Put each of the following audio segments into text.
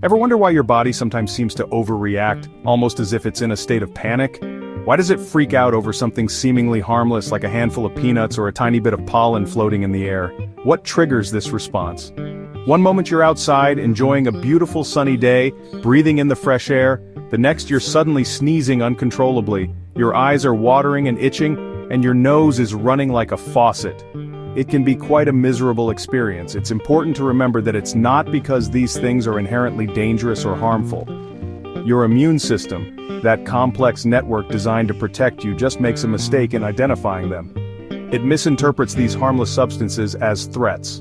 Ever wonder why your body sometimes seems to overreact, almost as if it's in a state of panic? Why does it freak out over something seemingly harmless like a handful of peanuts or a tiny bit of pollen floating in the air? What triggers this response? One moment you're outside, enjoying a beautiful sunny day, breathing in the fresh air. The next you're suddenly sneezing uncontrollably, your eyes are watering and itching, and your nose is running like a faucet. It can be quite a miserable experience. It's important to remember that it's not because these things are inherently dangerous or harmful. Your immune system, that complex network designed to protect you, just makes a mistake in identifying them. It misinterprets these harmless substances as threats.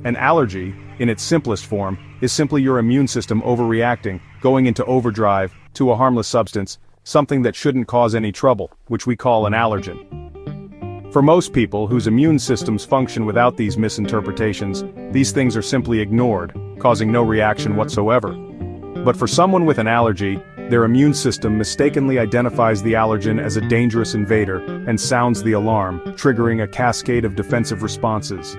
An allergy, in its simplest form, is simply your immune system overreacting, going into overdrive, to a harmless substance, something that shouldn't cause any trouble, which we call an allergen. For most people whose immune systems function without these misinterpretations, these things are simply ignored, causing no reaction whatsoever. But for someone with an allergy, their immune system mistakenly identifies the allergen as a dangerous invader and sounds the alarm, triggering a cascade of defensive responses.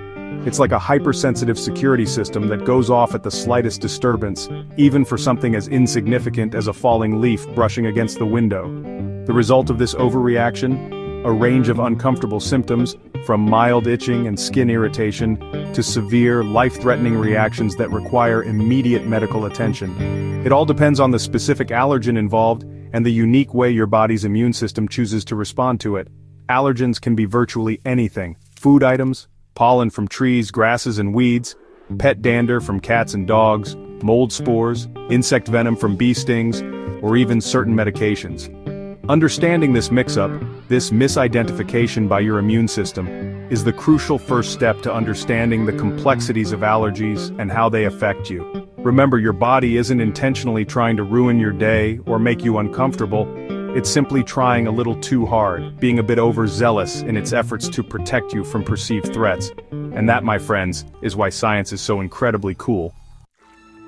It's like a hypersensitive security system that goes off at the slightest disturbance, even for something as insignificant as a falling leaf brushing against the window. The result of this overreaction? A range of uncomfortable symptoms, from mild itching and skin irritation, to severe, life-threatening reactions that require immediate medical attention. It all depends on the specific allergen involved, and the unique way your body's immune system chooses to respond to it. Allergens can be virtually anything: food items, pollen from trees, grasses and weeds, pet dander from cats and dogs, mold spores, insect venom from bee stings, or even certain medications. Understanding this mix-up, this misidentification by your immune system, is the crucial first step to understanding the complexities of allergies and how they affect you. Remember, your body isn't intentionally trying to ruin your day or make you uncomfortable. It's simply trying a little too hard, being a bit overzealous in its efforts to protect you from perceived threats. And that, my friends, is why science is so incredibly cool.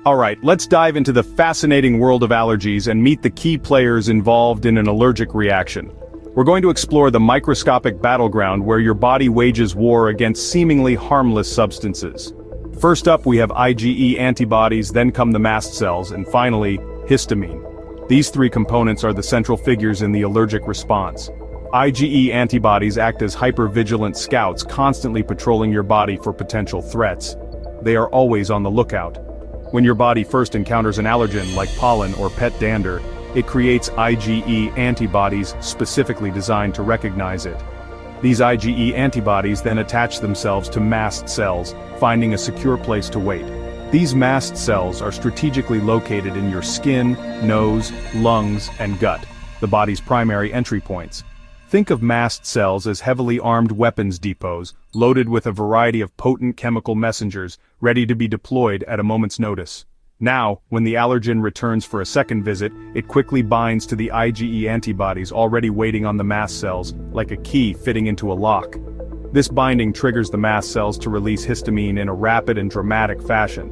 Alright, let's dive into the fascinating world of allergies and meet the key players involved in an allergic reaction. We're going to explore the microscopic battleground where your body wages war against seemingly harmless substances. First up, we have IgE antibodies, then come the mast cells, and finally, histamine. These three components are the central figures in the allergic response. IgE antibodies act as hypervigilant scouts, constantly patrolling your body for potential threats. They are always on the lookout. When your body first encounters an allergen like pollen or pet dander, it creates IgE antibodies specifically designed to recognize it. These IgE antibodies then attach themselves to mast cells, finding a secure place to wait. These mast cells are strategically located in your skin, nose, lungs, and gut, the body's primary entry points. Think of mast cells as heavily armed weapons depots, loaded with a variety of potent chemical messengers, ready to be deployed at a moment's notice. Now, when the allergen returns for a second visit, it quickly binds to the IgE antibodies already waiting on the mast cells, like a key fitting into a lock. This binding triggers the mast cells to release histamine in a rapid and dramatic fashion.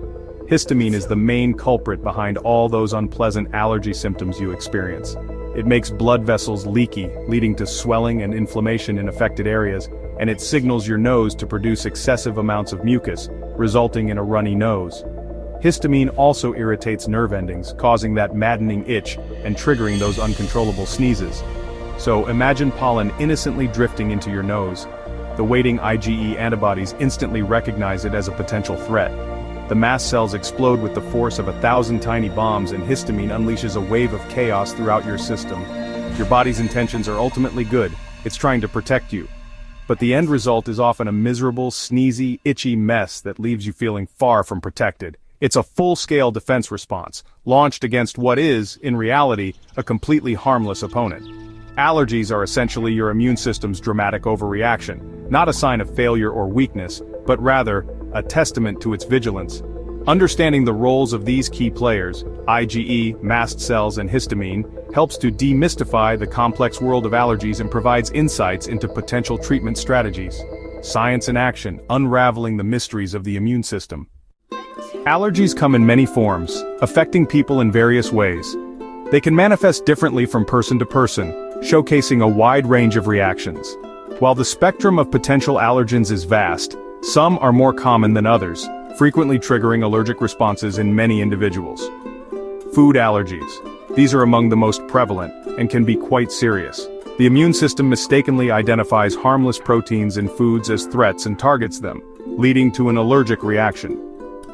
Histamine is the main culprit behind all those unpleasant allergy symptoms you experience. It makes blood vessels leaky, leading to swelling and inflammation in affected areas, and it signals your nose to produce excessive amounts of mucus, resulting in a runny nose. Histamine also irritates nerve endings, causing that maddening itch and triggering those uncontrollable sneezes. So imagine pollen innocently drifting into your nose. The waiting IgE antibodies instantly recognize it as a potential threat. The mast cells explode with the force of 1,000 tiny bombs, and histamine unleashes a wave of chaos throughout your system. Your body's intentions are ultimately good. It's trying to protect you. But the end result is often a miserable, sneezy, itchy mess that leaves you feeling far from protected. It's a full-scale defense response, launched against what is, in reality, a completely harmless opponent. Allergies are essentially your immune system's dramatic overreaction, not a sign of failure or weakness, but rather, a testament to its vigilance. Understanding the roles of these key players, IgE, mast cells, and histamine, helps to demystify the complex world of allergies and provides insights into potential treatment strategies. Science in action, unraveling the mysteries of the immune system. Allergies come in many forms, affecting people in various ways. They can manifest differently from person to person, showcasing a wide range of reactions. While the spectrum of potential allergens is vast, some are more common than others. frequently triggering allergic responses in many individuals. Food allergies. These are among the most prevalent and can be quite serious. The immune system mistakenly identifies harmless proteins in foods as threats and targets them, leading to an allergic reaction.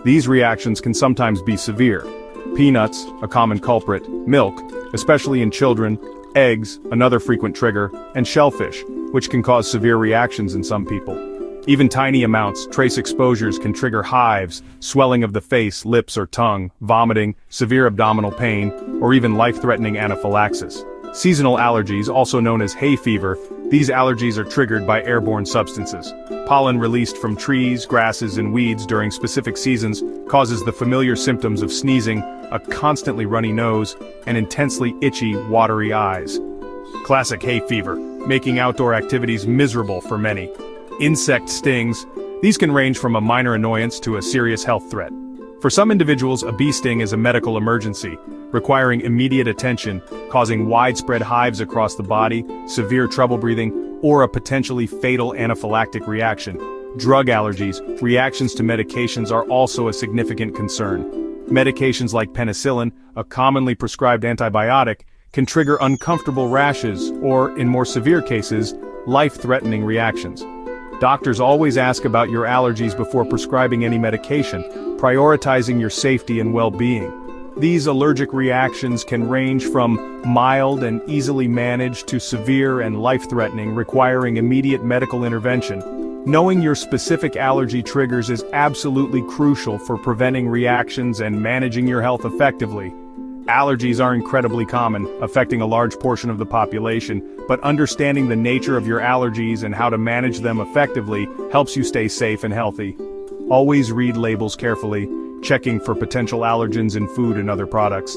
These reactions can sometimes be severe. Peanuts, a common culprit, milk, especially in children, eggs, another frequent trigger, and shellfish, which can cause severe reactions in some people. Even tiny amounts, trace exposures can trigger hives, swelling of the face, lips or tongue, vomiting, severe abdominal pain, or even life-threatening anaphylaxis. Seasonal allergies, also known as hay fever, these allergies are triggered by airborne substances. Pollen released from trees, grasses, and weeds during specific seasons causes the familiar symptoms of sneezing, a constantly runny nose, and intensely itchy, watery eyes. Classic hay fever, making outdoor activities miserable for many. Insect stings. These can range from a minor annoyance to a serious health threat. For some individuals, a bee sting is a medical emergency, requiring immediate attention, causing widespread hives across the body, severe trouble breathing, or a potentially fatal anaphylactic reaction. Drug allergies, reactions to medications are also a significant concern. Medications like penicillin, a commonly prescribed antibiotic, can trigger uncomfortable rashes or, in more severe cases, life-threatening reactions. Doctors always ask about your allergies before prescribing any medication, prioritizing your safety and well-being. These allergic reactions can range from mild and easily managed to severe and life-threatening, requiring immediate medical intervention. Knowing your specific allergy triggers is absolutely crucial for preventing reactions and managing your health effectively. Allergies are incredibly common, affecting a large portion of the population, but understanding the nature of your allergies and how to manage them effectively helps you stay safe and healthy. Always read labels carefully, checking for potential allergens in food and other products.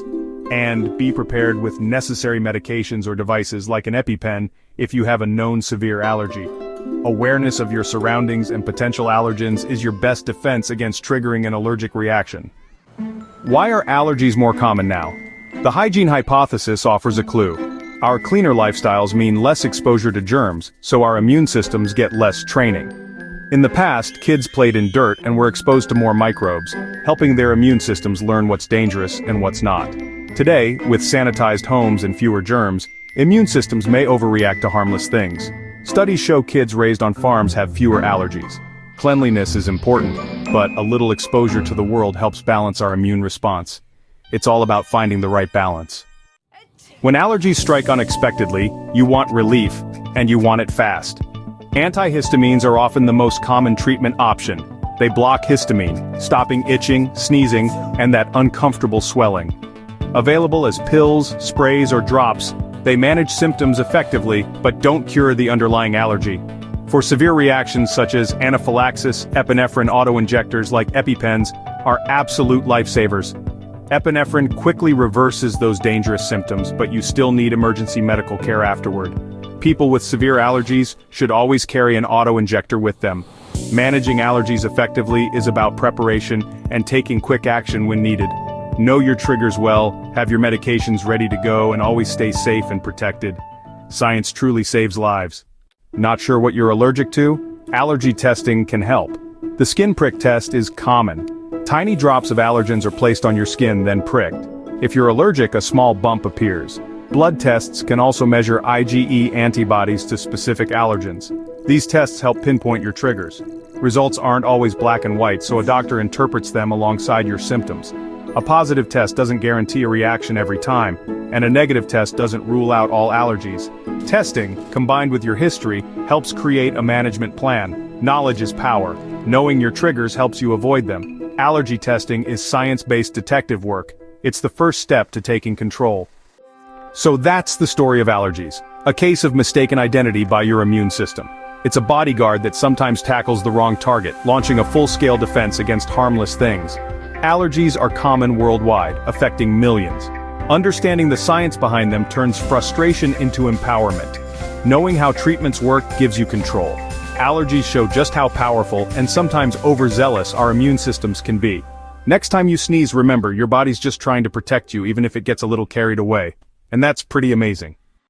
And be prepared with necessary medications or devices like an EpiPen if you have a known severe allergy. Awareness of your surroundings and potential allergens is your best defense against triggering an allergic reaction. Why are allergies more common now? The hygiene hypothesis offers a clue. Our cleaner lifestyles mean less exposure to germs, so our immune systems get less training. In the past, kids played in dirt and were exposed to more microbes, helping their immune systems learn what's dangerous and what's not. Today, with sanitized homes and fewer germs, immune systems may overreact to harmless things. Studies show kids raised on farms have fewer allergies. Cleanliness is important, but a little exposure to the world helps balance our immune response. It's all about finding the right balance. When allergies strike unexpectedly, you want relief, and you want it fast. Antihistamines are often the most common treatment option. They block histamine, stopping itching, sneezing, and that uncomfortable swelling. Available as pills, sprays, or drops, they manage symptoms effectively, but don't cure the underlying allergy. For severe reactions such as anaphylaxis, epinephrine auto-injectors like EpiPens are absolute lifesavers. Epinephrine quickly reverses those dangerous symptoms, but you still need emergency medical care afterward. People with severe allergies should always carry an auto-injector with them. Managing allergies effectively is about preparation and taking quick action when needed. Know your triggers well, have your medications ready to go, and always stay safe and protected. Science truly saves lives. Not sure what you're allergic to? Allergy testing can help. The skin prick test is common. Tiny drops of allergens are placed on your skin, then pricked. If you're allergic, a small bump appears. Blood tests can also measure IgE antibodies to specific allergens. These tests help pinpoint your triggers. Results aren't always black and white, so a doctor interprets them alongside your symptoms. A positive test doesn't guarantee a reaction every time, and a negative test doesn't rule out all allergies. Testing, combined with your history, helps create a management plan. Knowledge is power. Knowing your triggers helps you avoid them. Allergy testing is science-based detective work. It's the first step to taking control. So that's the story of allergies. A case of mistaken identity by your immune system. It's a bodyguard that sometimes tackles the wrong target, launching a full-scale defense against harmless things. Allergies are common worldwide, affecting millions. Understanding the science behind them turns frustration into empowerment. Knowing how treatments work gives you control. Allergies show just how powerful and sometimes overzealous our immune systems can be. Next time you sneeze, remember, your body's just trying to protect you even if it gets a little carried away. And that's pretty amazing.